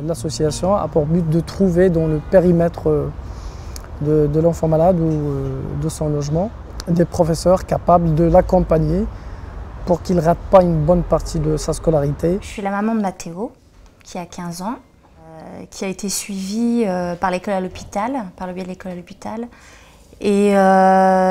L'association a pour but de trouver dans le périmètre de l'enfant malade ou de son logement des professeurs capables de l'accompagner pour qu'il ne rate pas une bonne partie de sa scolarité. Je suis la maman de Mathéo, qui a 15 ans, qui a été suivi par l'école à l'hôpital, par le biais de l'école à l'hôpital. Et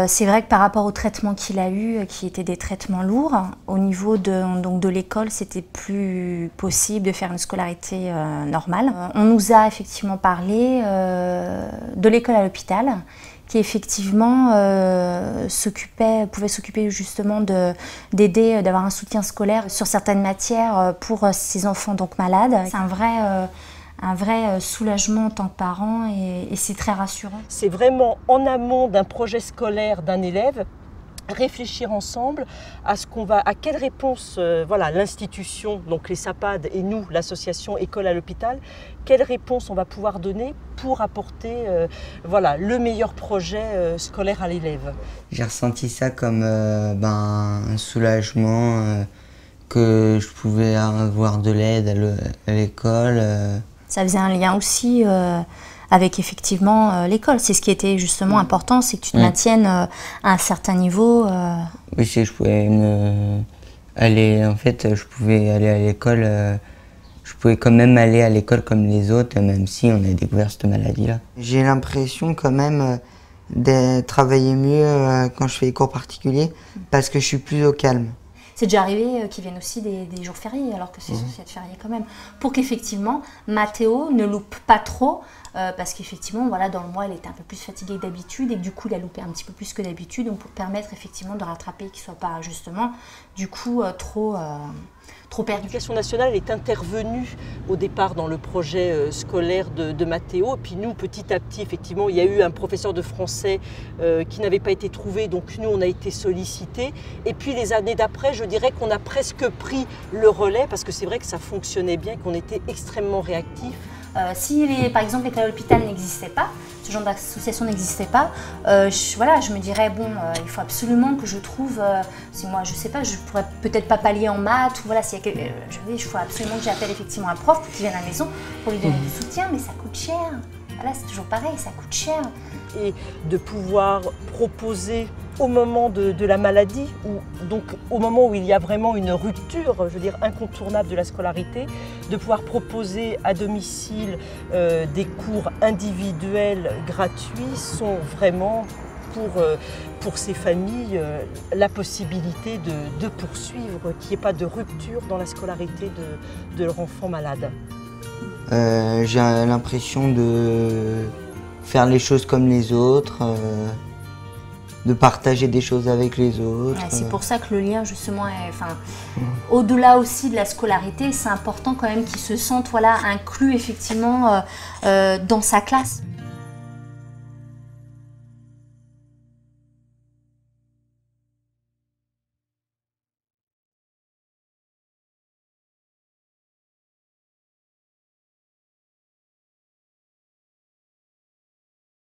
c'est vrai que par rapport aux traitements qu'il a eus, qui étaient des traitements lourds, au niveau de l'école, c'était plus possible de faire une scolarité normale. On nous a effectivement parlé de l'école à l'hôpital, qui effectivement pouvait s'occuper justement d'aider, d'avoir un soutien scolaire sur certaines matières pour ces enfants donc malades. C'est un vrai soulagement en tant que parent et c'est très rassurant. C'est vraiment en amont d'un projet scolaire d'un élève, réfléchir ensemble à quelle réponse l'institution, donc les SAPAD et nous, l'association École à l'hôpital, quelle réponse on va pouvoir donner pour apporter le meilleur projet scolaire à l'élève. J'ai ressenti ça comme un soulagement, que je pouvais avoir de l'aide à l'école. Ça faisait un lien aussi avec effectivement l'école. C'est ce qui était justement important, c'est que tu te maintiennes à un certain niveau. Oui, je pouvais je pouvais aller à l'école, je pouvais quand même aller à l'école comme les autres, même si on a découvert cette maladie-là. J'ai l'impression quand même de travailler mieux quand je fais les cours particuliers, parce que je suis plus au calme. C'est déjà arrivé qu'ils viennent aussi des jours fériés, alors que c'est censé être férié quand même. Pour qu'effectivement, Mathéo ne loupe pas trop, parce qu'effectivement, dans le mois, il était un peu plus fatigué que d'habitude, et que du coup, il a loupé un petit peu plus que d'habitude, donc pour permettre effectivement de rattraper, qu'il ne soit pas justement, du coup, trop perdu. L'éducation nationale est intervenue au départ dans le projet scolaire de Mathéo. Et puis nous, petit à petit, effectivement, il y a eu un professeur de français qui n'avait pas été trouvé. Donc nous, on a été sollicités. Et puis les années d'après, je dirais qu'on a presque pris le relais parce que c'est vrai que ça fonctionnait bien, qu'on était extrêmement réactifs. Si par exemple l'école à l'hôpital n'existait pas, ce genre d'association n'existait pas, je me dirais il faut absolument que je trouve, si moi je sais pas, je pourrais peut-être pas pallier en maths, ou il faut absolument que j'appelle effectivement un prof pour qu'il vienne à la maison pour lui donner du soutien, mais ça coûte cher. Voilà, c'est toujours pareil, ça coûte cher. Et de pouvoir proposer au moment de la maladie, donc au moment où il y a vraiment une rupture, incontournable de la scolarité, de pouvoir proposer à domicile des cours individuels gratuits sont vraiment pour ces familles la possibilité de poursuivre, qu'il n'y ait pas de rupture dans la scolarité de leur enfant malade. J'ai l'impression de faire les choses comme les autres, de partager des choses avec les autres. Ouais, c'est pour ça que le lien justement au-delà aussi de la scolarité, c'est important quand même qu'ils se sentent inclus effectivement dans sa classe.